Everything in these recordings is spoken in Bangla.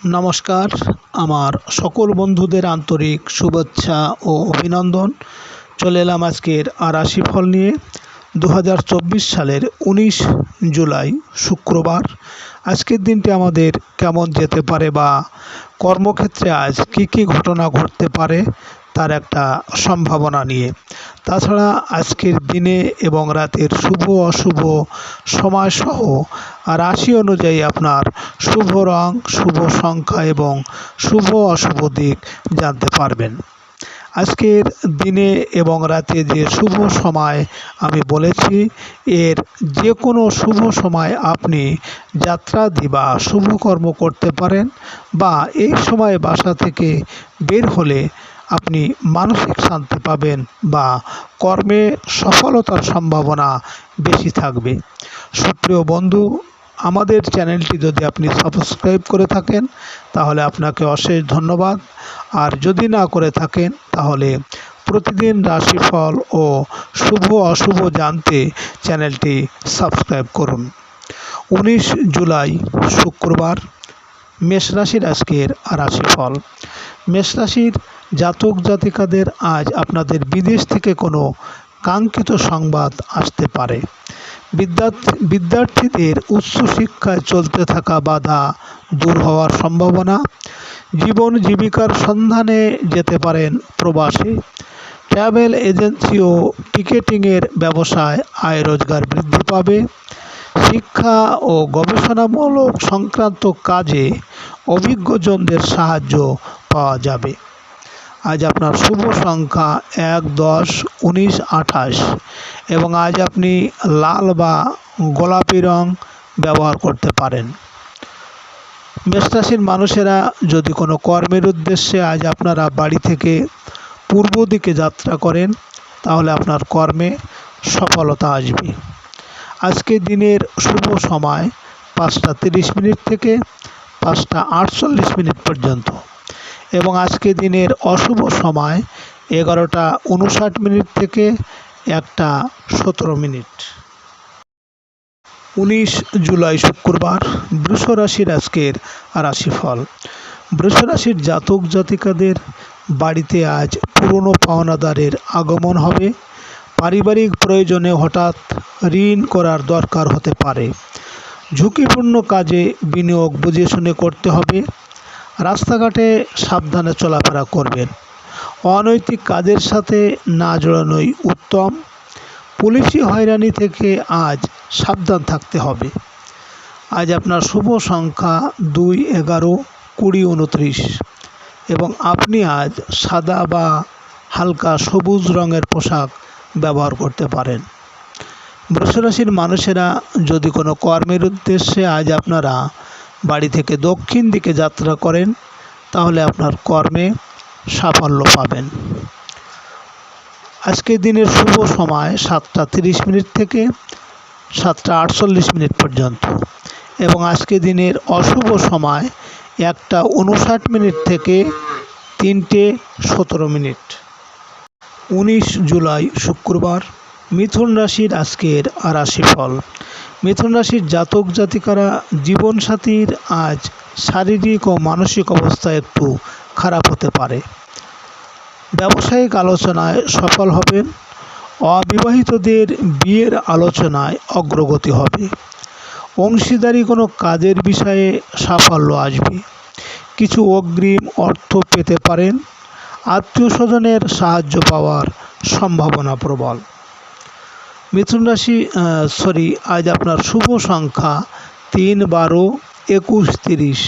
নমস্কার, আমার সকল বন্ধুদের আন্তরিক শুভেচ্ছা ও অভিনন্দন। চলে এলাম আজকের রাশিফল নিয়ে। 2024 সালের 19 জুলাই শুক্রবার। আজকের দিনটি আমাদের কেমন যেতে পারে বা কর্মক্ষেত্রে আজ কী ঘটনা ঘটতে পারে তার একটা সম্ভাবনা নিয়ে। তাছাড়া আজকের দিনে এবং রাতের শুভ অশুভ সময়সহ রাশি অনুযায়ী আপনার শুভ রং, শুভ সংখ্যা এবং শুভ অশুভ দিক জানতে পারবেন। আজকের দিনে এবং রাতে যে শুভ সময় আমি বলেছি, এর যে কোনো শুভ সময় আপনি যাত্রাদি বা শুভকর্ম করতে পারেন, বা এই সময় বাসা থেকে বের হলে আপনি মানসিক শান্তি পাবেন বা কর্মে সফলতার সম্ভাবনা বেশি থাকবে। সুপ্রিয় বন্ধু, আমাদের চ্যানেলটি যদি আপনি সাবস্ক্রাইব করে থাকেন তাহলে আপনাকে অশেষ ধন্যবাদ। আর যদি না করে থাকেন তাহলে প্রতিদিন রাশিফল ও শুভ অশুভ জানতে চ্যানেলটি সাবস্ক্রাইব করুন। 19 জুলাই শুক্রবার, মেষ রাশির আজকের রাশিফল। মেষ রাশির জাতক জাতিকাদের আজ আপনাদের বিদেশ থেকে কোনো কাঙ্ক্ষিত সংবাদ আসতে পারে। বিদ্যার্থীদের উচ্চশিক্ষায় চলতে থাকা বাধা দূর হওয়ার সম্ভাবনা। জীবন জীবিকার সন্ধানে যেতে পারেন প্রবাসে। ট্রাভেল এজেন্সি ও টিকেটিংয়ের ব্যবসায় আয় রোজগার বৃদ্ধি পাবে। শিক্ষা ও গবেষণামূলক সংক্রান্ত কাজে অভিজ্ঞজনদের সাহায্য পাওয়া যাবে। আজ আপনার শুভ সংখ্যা 1, 10, 19, 28 এবং আজ আপনি লাল বা গোলাপি রং ব্যবহার করতে পারেন। মেষ রাশির মানুষেরা যদি কোনো কর্মের উদ্দেশ্যে আজ আপনারা বাড়ি থেকে পূর্ব দিকে যাত্রা করেন তাহলে আপনার কর্মে সফলতা আসবে। আজকে দিনের শুভ সময় 5টা 30 মিনিট থেকে 5টা 48 মিনিট পর্যন্ত এবং আজকে দিনের অশুভ সময় 11টা 59 মিনিট থেকে 1টা 17 মিনিট। 19 জুলাই শুক্রবার, বৃষ রাশির আজকের রাশিফল। বৃষ রাশির জাতক জাতিকাদের বাড়িতে আজ পুরনো পাওনাদারের আগমন হবে। পারিবারিক প্রয়োজনে হঠাৎ ঋণ করার দরকার হতে পারে। ঝুঁকিপূর্ণ কাজে বিনিয়োগ বুঝে শুনে করতে হবে। রাস্তাঘাটে সাবধানে চলাফেরা করবেন। অনৈতিক কাজের সাথে না জড়ানোই উত্তম। পুলিশি হয়রানি থেকে আজ সাবধান থাকতে হবে। আজ আপনার শুভ সংখ্যা 2, 11, 20, 29 এবং আপনি আজ সাদা বা হালকা সবুজ রঙের পোশাক ব্যবহার করতে পারেন। বৃষ রাশির মানুষেরা যদি কোনো কর্মের উদ্দেশ্যে আজ আপনারা বাড়ি থেকে দক্ষিণ দিকে যাত্রা করেন তাহলে আপনার কর্মে সাফল্য পাবেন। আজকের দিনের শুভ সময় 7টা 30 মিনিট থেকে 7টা 48 মিনিট পর্যন্ত এবং আজকে দিনের অশুভ সময় 1টা 59 মিনিট থেকে 3টে 17 মিনিট। 19 জুলাই শুক্রবার, মিথুন রাশির আজকের রাশিফল। মিথুন রাশির জাতক জাতিকারা জীবনসাথীর আজ শারীরিক ও মানসিক অবস্থা একটু খারাপ হতে পারে। ব্যবসায়িক আলোচনায় সফল হবেন। অবিবাহিতদের বিয়ের আলোচনায় অগ্রগতি হবে। অংশীদারি কোনো কাজের বিষয়ে সাফল্য আসবে। কিছু অগ্রিম অর্থ পেতে পারেন। আত্মীয় স্বজনের সাহায্য পাওয়ার সম্ভাবনা প্রবল। মিথুন রাশি আজ আপনার শুভ সংখ্যা 3, 12, 21, 30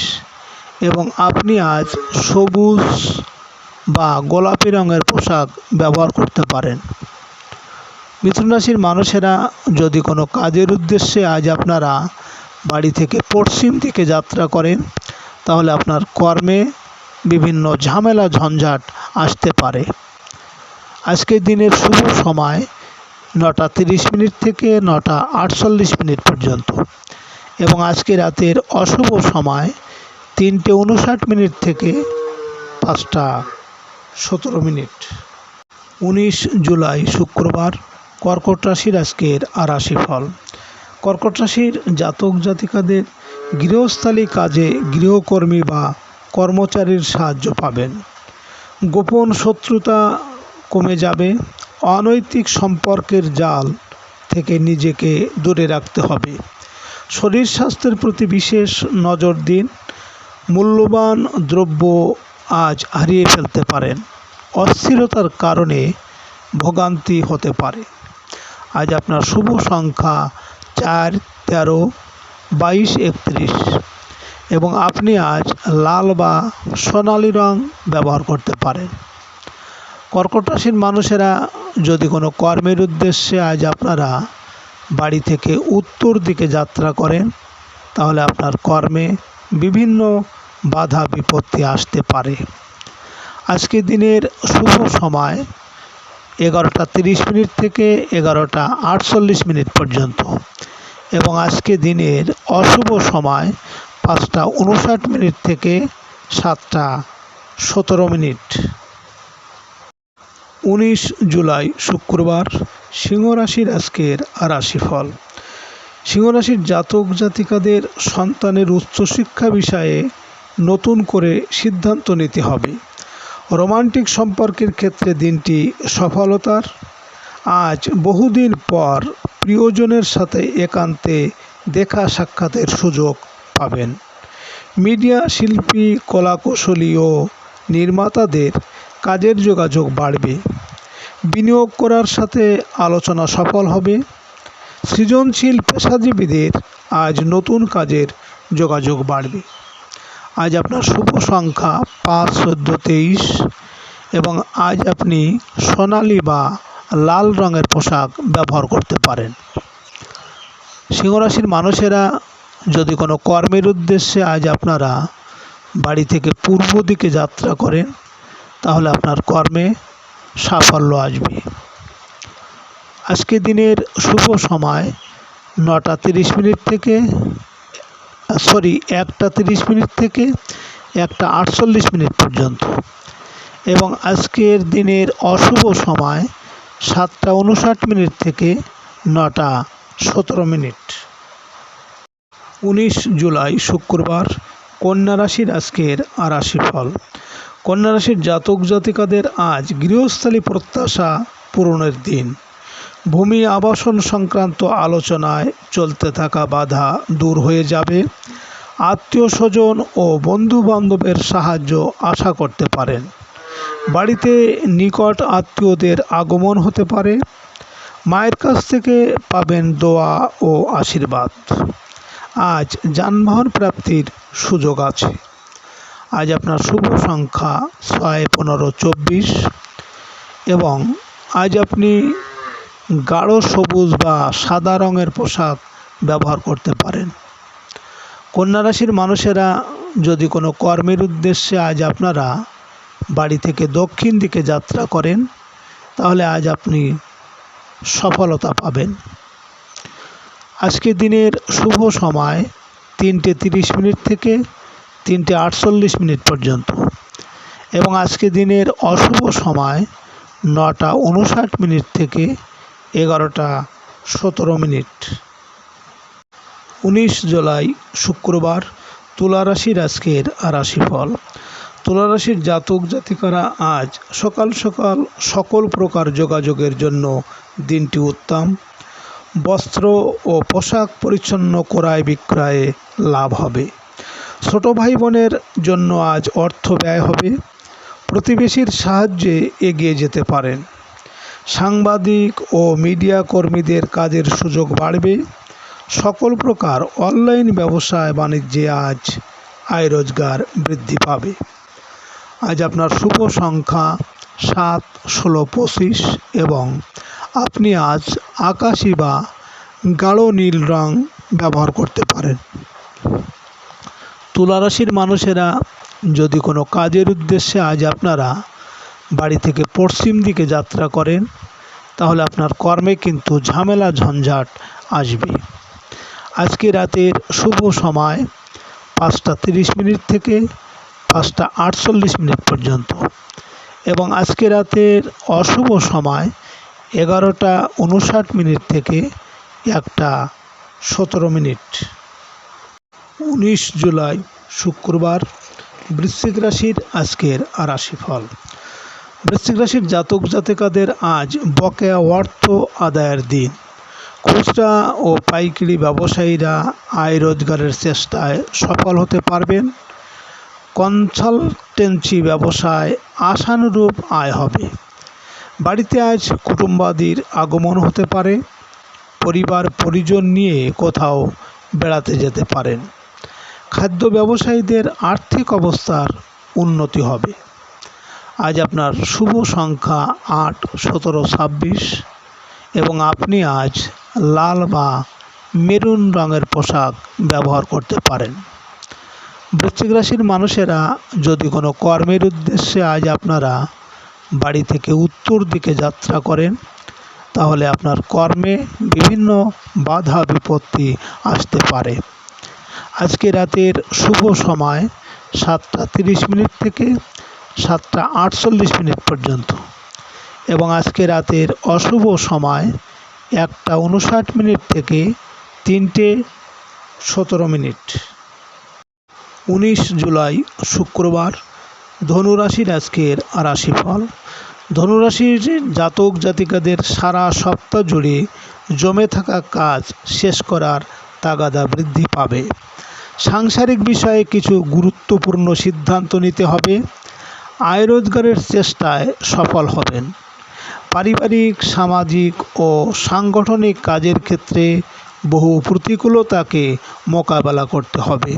এবং আপনি আজ সবুজ বা গোলাপি রঙের পোশাক ব্যবহার করতে পারেন। মিথুন রাশির মানুষেরা যদি কোনো কাজের উদ্দেশ্যে আজ আপনারা বাড়ি থেকে পশ্চিম দিকে যাত্রা করেন তাহলে আপনার কর্মে বিভিন্ন ঝামেলা ঝঞ্ঝাট আসতে পারে। আজকের দিনের শুভ সময় 9টা 30 মিনিট থেকে 9টা 48 মিনিট পর্যন্ত এবং আজকে রাতের অশুভ সময় 3টে 59 মিনিট থেকে 5টা 17 মিনিট। 19 জুলাই শুক্রবার, কর্কট রাশির আজকের রাশিফল। কর্কট রাশির জাতক জাতিকাদের গৃহস্থালী কাজে গৃহকর্মী বা কর্মচারীর সাহায্য পাবেন। গোপন শত্রুতা কমে যাবে। অনৈতিক সম্পর্কের জাল থেকে নিজেকে দূরে রাখতে হবে। শরীর স্বাস্থ্যের প্রতি বিশেষ নজর দিন। মূল্যবান দ্রব্য আজ হারিয়ে ফেলতে পারেন। অস্থিরতার কারণে ভোগান্তি হতে পারে। আজ আপনার শুভ সংখ্যা 4, 13, 22, 31 এবং আপনি আজ লাল বা সোনালি রং ব্যবহার করতে পারেন। কর্কট রাশির মানুষেরা যদি কোনো কর্মের উদ্দেশ্যে আজ আপনারা বাড়ি থেকে উত্তর দিকে যাত্রা করেন, তাহলে আপনার কর্মে বিভিন্ন বাধা বিপত্তি আসতে পারে। আজকে দিনের শুভ সময় 11:30 থেকে 11:48 পর্যন্ত এবং আজকে দিনের অশুভ সময় 5:59 থেকে 7:17। 19 জুলাই শুক্রবার সিংহ রাশির আজকের রাশিফল। সিংহ রাশির জাতক জাতিকাদের সন্তানের উচ্চশিক্ষা বিষয়ে নতুন করে সিদ্ধান্ত নিতে হবে। রোমান্টিক সম্পর্কের ক্ষেত্রে দিনটি সফলতার। আজ বহুদিন পর প্রিয়জনের সাথে একান্তে দেখা সাক্ষাতের সুযোগ পাবেন। মিডিয়া শিল্পী, কলাকুশলী ও নির্মাতাদের কাজের যোগাযোগ বাড়বে। বিনিয়োগ করার সাথে আলোচনা সফল হবে। সৃজনশীল পেশাজীবীদের আজ নতুন কাজের যোগাযোগ বাড়বে। আজ আপনার শুভ সংখ্যা 5, 14, 23 এবং আজ আপনি সোনালি বা লাল রঙের পোশাক ব্যবহার করতে পারেন। সিংহরাশির মানুষেরা যদি কোনো কর্মের উদ্দেশ্যে আজ আপনারা বাড়ি থেকে পূর্ব দিকে যাত্রা করেন, তাহলে আপনার কর্মে সাফল্য আসবে। আজকে দিনের শুভ সময় 1:30 থেকে 1:48 পর্যন্ত এবং আজকের দিনের অশুভ সময় 7:59 থেকে 9:17। 19 জুলাই শুক্রবার কন্যা রাশির আজকের রাশিফল। কন্যা রাশির জাতক জাতিকাদের আজ গৃহস্থালী প্রত্যাশা পূরণের দিন। ভূমি আবাসন সংক্রান্ত আলোচনায় চলতে থাকা বাধা দূর হয়ে যাবে। আত্মীয় স্বজন ও বন্ধু বান্ধবের সাহায্য আশা করতে পারেন। বাড়িতে নিকট আত্মীয়দের আগমন হতে পারে। মায়ের কাছ থেকে পাবেন দোয়া ও আশীর্বাদ। আজ যানবাহন প্রাপ্তির সুযোগ আছে। আজ আপনার শুভ সংখ্যা 6, 15, 24 এবং আজ আপনি গাঢ় সবুজ বা সাদা রঙের পোশাক ব্যবহার করতে পারেন। কন্যা রাশির মানুষেরা যদি কোনো কর্মের উদ্দেশ্যে আজ আপনারা বাড়ি থেকে দক্ষিণ দিকে যাত্রা করেন, তাহলে আজ আপনি সফলতা পাবেন। আজকে দিনের শুভ সময় 3:30 থেকে 3:48 পর্যন্ত এবং আজকে দিনের অশুভ সময় 9:59 থেকে 11:17। 19 জুলাই শুক্রবার তুলা রাশির আজকের রাশিফল। তুলা রাশির জাতক জাতিকারা আজ সকাল সকাল সকল প্রকার যোগাযোগের জন্য দিনটি উত্তম। বস্ত্র ও পোশাক পরিচ্ছন্ন ক্রয় বিক্রয়ে লাভ হবে। ছোট ভাই বোনের জন্য আজ অর্থ ব্যয় হবে। প্রতিবেশীর সাহায্যে এগিয়ে যেতে পারেন। সাংবাদিক ও মিডিয়া কর্মীদের কাজের সুযোগ বাড়বে। সকল প্রকার অনলাইন ব্যবসায় বাণিজ্যে আজ আয় রোজগার বৃদ্ধি পাবে। আজ আপনার শুভ সংখ্যা 7, 16, 25 এবং আপনি আজ আকাশি বা গাঢ় নীল রং ব্যবহার করতে পারেন। তুলা রাশির মানুষেরা যদি কোনো কাজের উদ্দেশ্যে আজ আপনারা বাড়ি থেকে পশ্চিম দিকে যাত্রা করেন, তাহলে আপনার কর্মে কিন্তু ঝামেলা ঝঞ্ঝাট আসবে। আজকে রাতের শুভ সময় 5:30 থেকে 5:48 পর্যন্ত এবং আজকে রাতের অশুভ সময় 11:59 থেকে 1:17। 19 জুলাই শুক্রবার বৃশ্চিক রাশির আজকের রাশিফল। বৃশ্চিক রাশির জাতক জাতিকাদের আজ বকেয়া অর্থ আদায়ের দিন। খুচরা ও পাইকারি ব্যবসায়ীরা আয় রোজগারের চেষ্টায় সফল হতে পারবেন। কনসালটেন্সি ব্যবসায় আশানুরূপ আয় হবে। বাড়িতে আজ কুটুম্বাদির আগমন হতে পারে। পরিবার পরিজন নিয়ে কোথাও বেড়াতে যেতে পারেন। খাদ্য ব্যবসায়ীদের আর্থিক অবস্থার উন্নতি হবে। আজ আপনার শুভ সংখ্যা 8, 17, 26 এবং আপনি আজ লাল বা মেরুন রঙের পোশাক ব্যবহার করতে পারেন। বৃশ্চিক রাশির মানুষেরা যদি কোনো কর্মের উদ্দেশ্যে আজ আপনারা বাড়ি থেকে উত্তর দিকে যাত্রা করেন, তাহলে আপনার কর্মে বিভিন্ন বাধা বিপত্তি আসতে পারে। আজকে রাতের শুভ সময় 7:30 থেকে 7:48 পর্যন্ত এবং আজকে রাতের অশুভ সময় 1:59 থেকে 3:17। 19 জুলাই শুক্রবার ধনুরাশির আজকের রাশিফল। ধনুরাশির জাতক জাতিকাদের সারা সপ্তাহ জুড়ে জমে থাকা কাজ শেষ করার তাগাদা বৃদ্ধি পাবে। সাংসারিক বিষয়ে কিছু গুরুত্বপূর্ণ সিদ্ধান্ত নিতে হবে। আয় রোজগারের চেষ্টায় সফল হবেন। পারিবারিক, সামাজিক ও সাংগঠনিক কাজের ক্ষেত্রে বহু প্রতিকূলতাকে মোকাবেলা করতে হবে।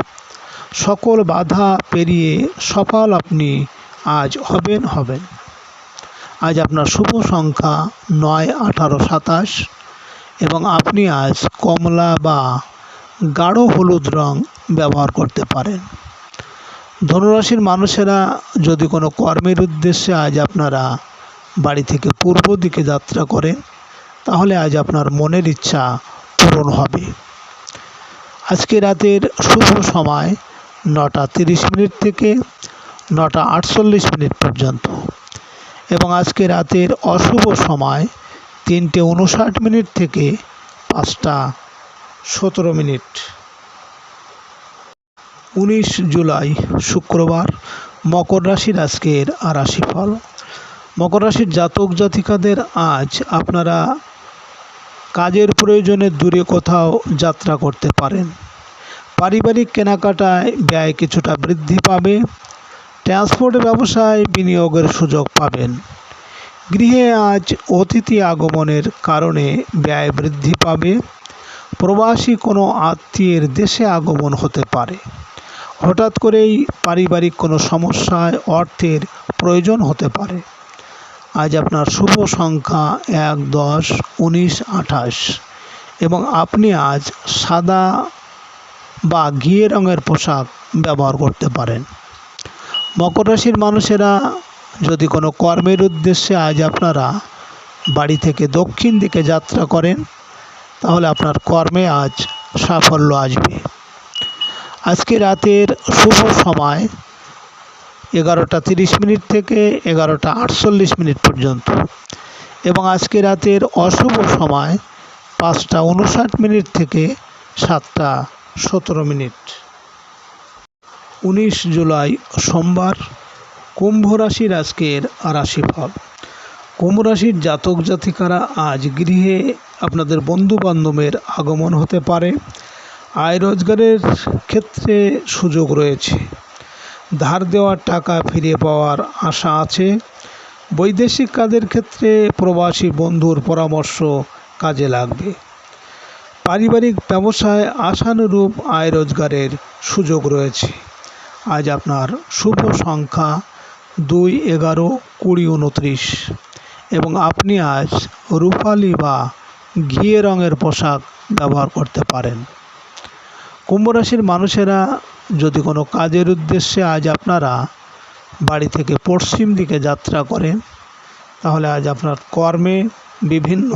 সকল বাধা পেরিয়ে সফল আপনি আজ হবেন। আজ আপনার শুভ সংখ্যা 9, 18, 27 এবং আপনি আজ কমলা বা গাঢ় হলুদ রং ব্যবহার করতে পারেন। ধনুরাশির মানুষেরা যদি কোনো কর্মের উদ্দেশ্যে আজ আপনারা বাড়ি থেকে পূর্ব দিকে যাত্রা করেন, তাহলে আজ আপনার মনের ইচ্ছা পূরণ হবে। আজকে রাতের শুভ সময় 9:30 থেকে 9:48 পর্যন্ত এবং আজকে রাতের অশুভ সময় 3:59 থেকে 5:17। 19 জুলাই শুক্রবার মকর রাশির আজকের রাশিফল। মকর রাশির জাতক জাতিকাদের আজ আপনারা কাজের প্রয়োজনে দূরে কোথাও যাত্রা করতে পারেন। পারিবারিক কেনাকাটায় ব্যয় কিছুটা বৃদ্ধি পাবে। ট্রান্সপোর্ট ব্যবসায় বিনিয়োগের সুযোগ পাবেন। গৃহে আজ অতিথি আগমনের কারণে ব্যয় বৃদ্ধি পাবে। প্রবাসী কোনো আত্মীয়ের দেশে আগমন হতে পারে। হঠাৎ করেই পারিবারিক কোনো সমস্যায় অর্থের প্রয়োজন হতে পারে। আজ আপনার শুভ সংখ্যা 1, 10, 19, 28 এবং আপনি আজ সাদা বা ঘিয়ে রঙের পোশাক ব্যবহার করতে পারেন। মকর রাশির মানুষেরা যদি কোনো কর্মের উদ্দেশ্যে আজ আপনারা বাড়ি থেকে দক্ষিণ দিকে যাত্রা করেন, তাহলে আপনার কর্মে আজ সাফল্য আসবে। আজকে রাতের শুভ সময় 11:30 থেকে 11:48 পর্যন্ত এবং আজকে রাতের অশুভ সময় 5:59 থেকে 7:17। 19 জুলাই সোমবার কুম্ভ রাশির আজকের রাশিফল। কুম্ভ রাশির জাতক জাতিকারা আজ গৃহে আপনাদের বন্ধু বান্ধবের আগমন হতে পারে। আয় রোজগারের ক্ষেত্রে সুযোগ রয়েছে। ধার দেওয়ার টাকা ফিরে পাওয়ার আশা আছে। বৈদেশিক কাজের ক্ষেত্রে প্রবাসী বন্ধুর পরামর্শ কাজে লাগবে। পারিবারিক ব্যবসায় আশানুরূপ আয় রোজগারের সুযোগ রয়েছে। আজ আপনার শুভ সংখ্যা 2, 11, 20, 29 এবং আপনি আজ রূপালি বা ঘিয়ে রঙের পোশাক ব্যবহার করতে পারেন। কুম্ভ রাশির মানুষেরা যদি কোনো কাজের উদ্দেশ্যে আজ আপনারা বাড়ি থেকে পশ্চিম দিকে যাত্রা করেন, তাহলে আজ আপনার কর্মে বিভিন্ন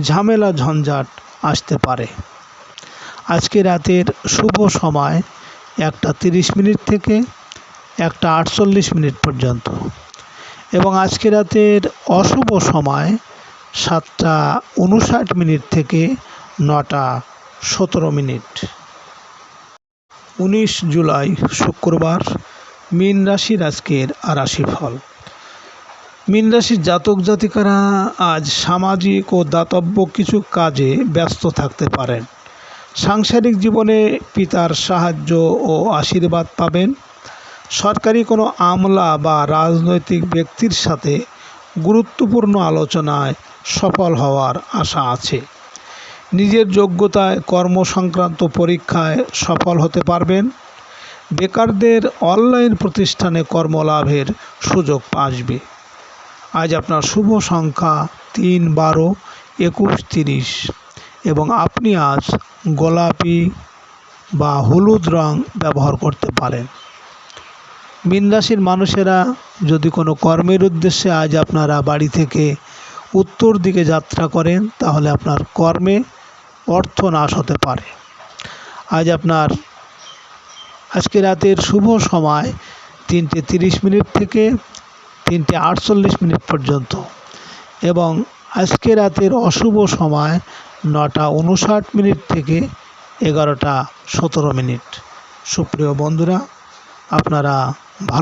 ঝামেলা ঝঞ্ঝাট আসতে পারে। আজকে রাতের শুভ সময় 1:30 থেকে 1:48 পর্যন্ত এবং আজকে রাতের অশুভ সময় 7:59 থেকে 9:17। 19 জুলাই শুক্রবার মীন রাশির আজকের রাশিফল। মীন রাশির জাতক জাতিকারা আজ সামাজিক ও দাতব্য কিছু কাজে ব্যস্ত থাকতে পারেন। সাংসারিক জীবনে পিতার সাহায্য ও আশীর্বাদ পাবেন। সরকারি কোনো আমলা বা রাজনৈতিক ব্যক্তির সাথে গুরুত্বপূর্ণ আলোচনায় সফল হওয়ার আশা আছে। নিজের যোগ্যতায় কর্মসংক্রান্ত পরীক্ষায় সফল হতে পারবেন। বেকারদের অনলাইন প্রতিষ্ঠানে কর্মলাভের সুযোগ আসবে। আজ আপনার শুভ সংখ্যা 3, 12, 21, 30 এবং আপনি আজ গোলাপি বা হলুদ রং ব্যবহার করতে পারেন। মীন রাশির মানুষেরা যদি কোনো কর্মের উদ্দেশ্যে আজ আপনারা বাড়ি থেকে উত্তর দিকে যাত্রা করেন, তাহলে আপনার কর্মে অর্থ নাশ হতে পারে। আজকে রাতের শুভ সময় 3:30 থেকে 3:48 পর্যন্ত এবং আজকে রাতের অশুভ সময় 9:59 থেকে 11:17। সুপ্রিয় বন্ধুরা, আপনারা ভালো